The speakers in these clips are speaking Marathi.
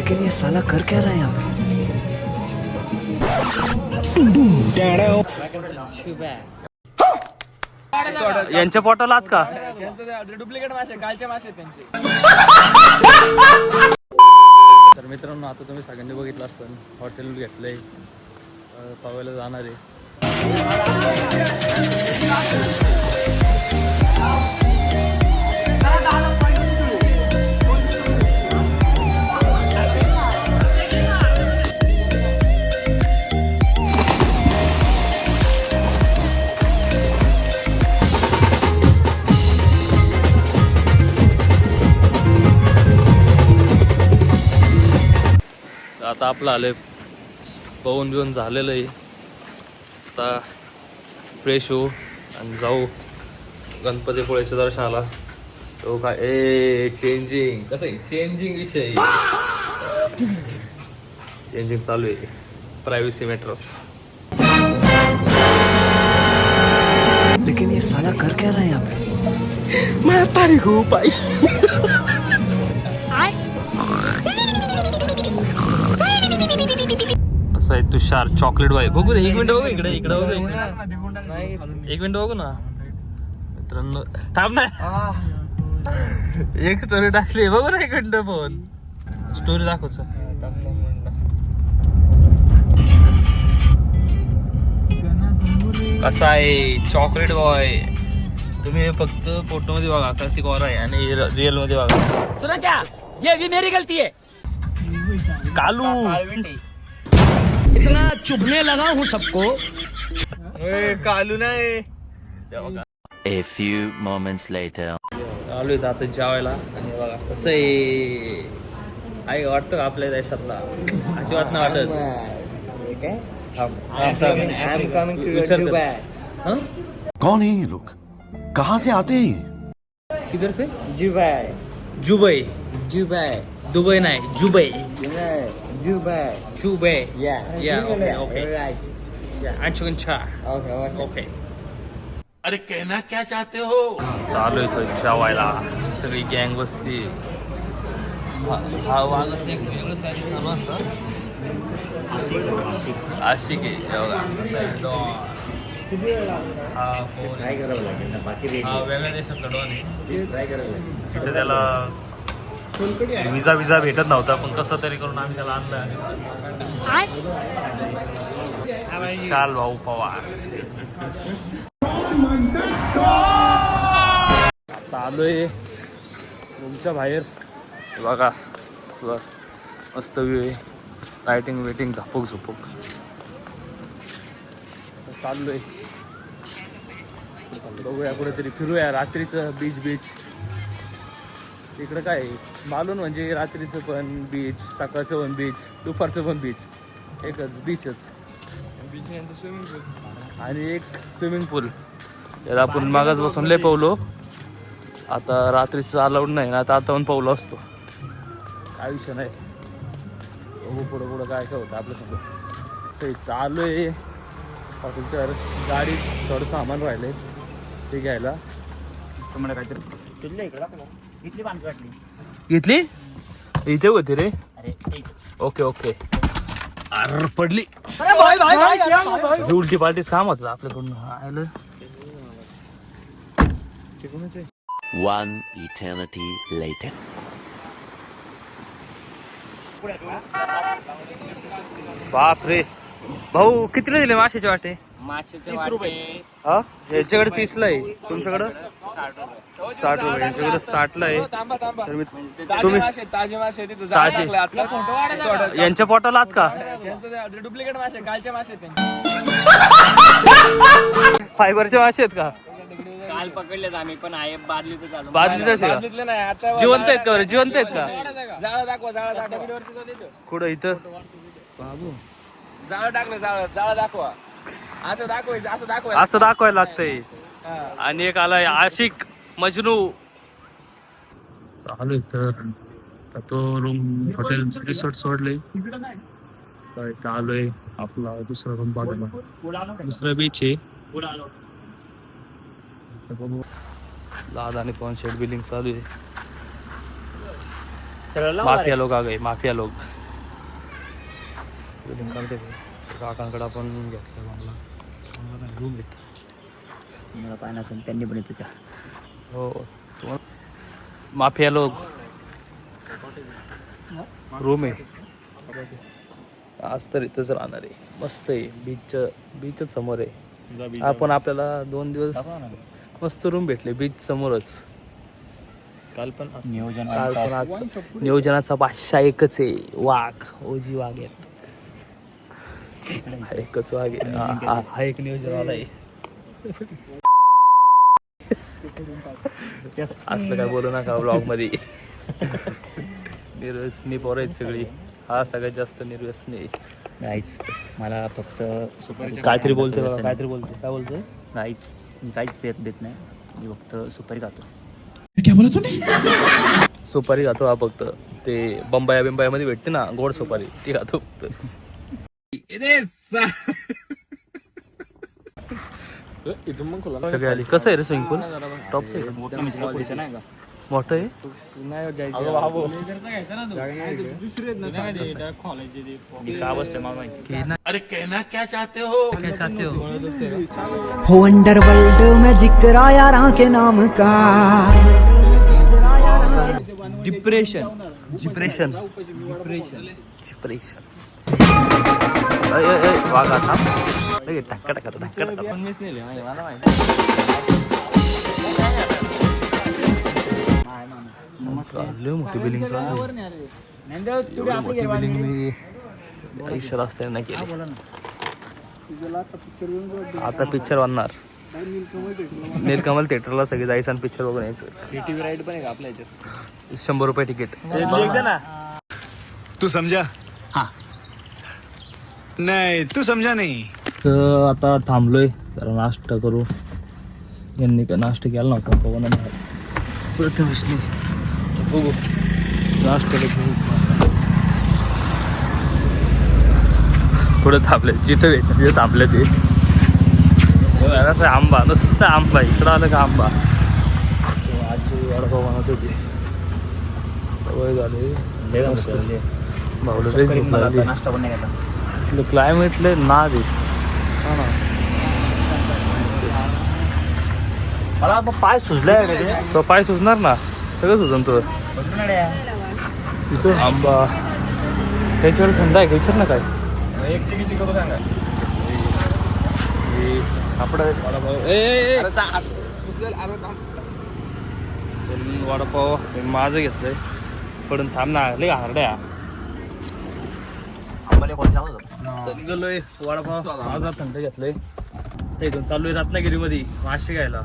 लेकिन ये साला कर क्या रहा है यहाँ पे? यांच्या पोटाला आत का? डुप्लिकेट मासे, गालचे मासे त्यांचे. तर मित्रांनो, आता तुम्ही सगळ्यांनी बघितलं असेल, हॉटेल घेतलंय, पावायला जाणार आहे. आता आपलं आलंय, पाहून बिवून झालेलं आहे. आता फ्रेश होऊ आणि जाऊ गणपतीपुळेच्या दर्शनाला. तो काय चेंजिंग कसं आहे, चेंजिंग विषय चेंजिंग चालू आहे. Privacy matters. लेकिन ये साला कर क्या रहा है यहाँ पे? मैं तारीख हूँ भाई. असं आहे तुषार चॉकलेट बाय. बघू रे, एक मिनिट बघू इकडे, इकडे बघू, एक मिनिट बघू ना मित्रांनो. थांब ना, एक स्टोरी टाकली बघू ना, एक मिनिट फोन स्टोरी दाखवच. कसा आहे चॉकलेट बॉय. तुम्ही फक्त फोटो मध्ये बघा कशी कॉर आहे आणि रिअल मध्ये बघा. सुना क्या, ये भी मेरी गलती है. कालू इतना चुभने लगा हूँ सबको. कालू नाही. A few moments later. आलो इथं आता जेवायला आणि बघा कसं आहे वाटतं का आपल्या देशातला. अजिबात नाही वाटत. कौन है ये लोग? कहाँ से आते हैं? किधर से? जुबई. जुबई. जुबई. दुबई नाही, जुबई. Dubai. जुबई. Yeah. Okay. Right. आणखीन चहा. Okay. ओके. अरे कहना क्या चाहते हो? आलो इथं जेवायला, सगळी गँग बसली. हा वागच एक वेगळंच काय चालू असतं. आशिक आहे बघा. हा वेगळ्या देशातला डॉन आहे. तिथे त्याला विजा भेटत नव्हता, पण कसं तरी करून आम्ही त्याला आणलं. विशाल भाऊ पवार. आता आलोय रूमच्या बाहेर बघा, मस्त व्ह्यू आहे. लाइटिंग वेटिंग झोपूक चाललोय. बघूया कुठेतरी फिरूया रात्रीचं. बीच इकडं काय मालून म्हणजे रात्रीचं पण बीच, सकाळचं पण बीच, दुपारचं पण बीच. एकच बीचच. स्विमिंग पूल आणि एक स्विमिंग पूल. याला आपण मागास बसून लय पावलो. आता रात्रीचं अलाउड नाही ना, आता पण पावलो असतो. काय विषय नाही. पुढं काय होतं आपल्यासोबत. ते आलोय हॉटेलच्या गाडीत थोडं सामान राहिलंय ते घ्यायला. तुम्हाला काहीतरी घेतली इथे होती रे. ओके. अरे पडली. उलटी पालटीच काम होतं आपल्याकडून. आलं One eternity later. बाप रे भाऊ, कितीला दिले माशाचे वाटे? माशाचे वाटे हा, याच्याकडे 30ला आहे, तुमच्याकडं 60 रुपये. यांच्याकडे 60ला आहे. तर मी तुम्ही ताजे मासे तिथं ताजे. यांच्या पोटाला आत का? डुप्लिकेट मासे, गालचे मासे त्यांचे. फायबरचे मासे आहेत का? काल पकडलेत आम्ही, पण आहे बादलीत चालू. बादलीतले नाही आता. जिवंत आहेत का बरं? जिवंत आहेत का? जाळं दाखवा. कुठं इथं बाबू जाळं टाकलं. जाळं दाखवा. असं दाखवायचं. असं दाखवायला लागतंय. आणि एक आलाय आशिक मजनू. आलो इथं. तो रूम हॉटेल रिसॉर्ट सोडले. आलोय आपला दुसरा रूम बघायला. दुसरा बीच आहे. लाद आणि पॉन शेड बिलिंग चालू आहे. माफिया लोग आ गए. काकांकडे आपण घेतलं मला रूम घेतला मला पाय नसून त्यांनी पण येतो हो माफिया लोक रूम आहे आज तर इथंच राहणार आहे मस्त आहे बीचच्या समोर आहे आपण आपल्याला 2 दिवस मस्त रूम भेटले बीच समोरच काल पण नियोजनाचा बादशाह एकच आहे वाघ ओजी वाघ आहे एकच वाघ आहे हा एक नियोजनवाला आहे असलं काय बोलू नका ब्लॉग मध्ये निर्व्यसनी पोरं आहेत सगळी हा सगळ्यात जास्त निर्व्यसनी नाहीच मला फक्त काहीतरी बोलते काय बोलतोय नाहीच मी काहीच देत नाही मी फक्त सुपारी खातो सुपारी खातो हा फक्त ते बंबाया मध्ये भेटते ना गोड सुपारी ती खातो सगळे आली कसं आहे रे स्विमिंग पूल टॉप मोठं आहे अरे कहना क्या चाहते हो हो अंडरवर्ल्ड में जिक्र आया राह के नाम का डिप्रेशन वागा था टक्का मोठी बिलिंग मी आयुष्यात असताना नाही केली आता पिक्चर बनणार नीलकमल थिएटरला सगळे जायचं आणि पिक्चर बघून यायचं टीव्ही राईड पण आहे का आपल्या ह्याच्यात 100 रुपये तिकीट तू समझा हाँ नहीं तू समझा नहीं तर आता थांबलोय जरा नाश्ता करू यांनी का नाश्ता केला नव्हता पवन प्रथमेशने बघू नाश्त्याला पुढे थांबले जिथं भेटलं तिथे थांबले ते असं आंबा नुसतं आंबा इकडं आलं का आंबा आजी वडापाव बनवत होती सवय झाली भाऊला नाश्ता पण नाही घेतला क्लायमेटले ना दे मला पाय सुजलाय तो पाय सुजणार ना सगळं सुजन तो तिथं आंबा त्याच्यावर थंड आहे विचार ना काय एक तिकीट करू सांगा वडापाव माझं घेतलंय पडून थांब ना लय हारड्या गेलोय वडापाव माझा थंड घेतलंय ते इथून चालू आहे रत्नागिरी मध्ये मासे घ्यायला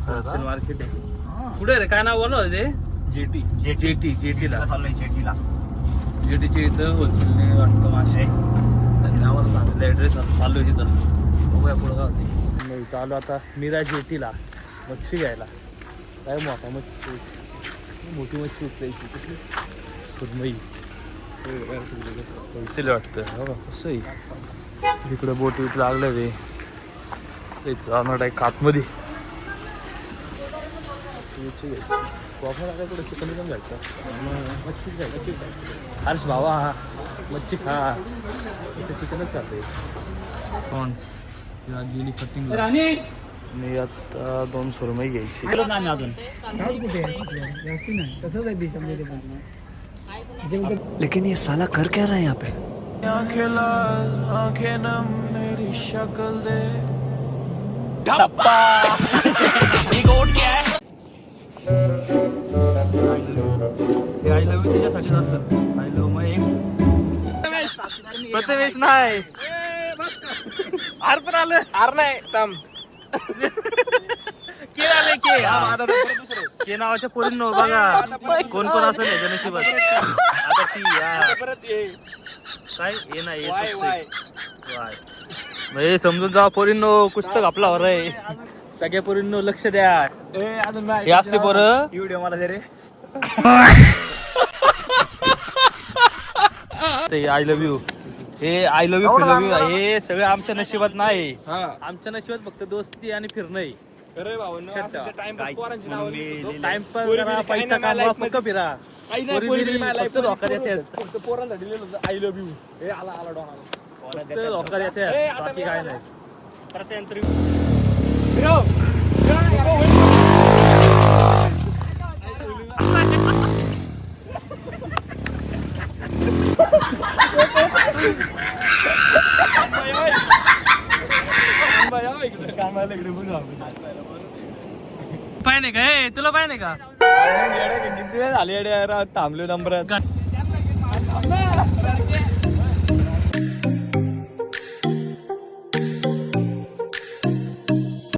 होलसेल मार्केट आहे कुठे रे काय नाव बोलव ते जेटीला जेटीच्या इथं होलसेलने वाटतं मासे आम्हाला सांगितलं ॲड्रेस आता चालू आहे तिथं बघूया पुढं का होते चालू आता मीरा जेटीला मच्छी घ्यायला काय मोठा मच्छी मोठी मच्छी उचलायची कुठली सुरमई होलसेल वाटतं हो कसं आहे इकडं बोट विट लागलं ते जाणार आहे कातमध्ये वापर आला कुठं चिकन पण घ्यायचं मच्छी घ्यायची हर्ष भावा मच्छी खा चिकनच खाते प्रॉन्स गेली कटिंग मी आता 2 सुरमई घ्यायची अजून लेकिन ये साला कर क्या रहा है यहाँ पे आंखें नम मेरी शक्ल दे आय लव्ह यू त्याच्यासाठी असं I love my ex Prathamesh नाही आर पण आलं आर नाही थांब के आले के नावाच्या पोरींनो बघा कोण असेल याच्या नशिबात आता ती काय ये नाही वाय समजून जा पोरींनो पुस्तक आपला वर आहे सगळ्या पोरींनो लक्ष द्या हे असले पोरं व्हिडिओ मला दे रे ते आय लव्ह यू हे I love you love you हे सगळं आमच्या नशिबात नाही आमच्या नशिबात फक्त दोस्ती आणि फिरणं टाइमपास करा पैसा काढवा फक्त फिरा पोरांसाठी आय लव्ह यू हे आला डॉन लोकल येते बाकी काय नाही. पाय नाही का हे तुला पाय नाही का किती वेळ झाली थांबलो नंबर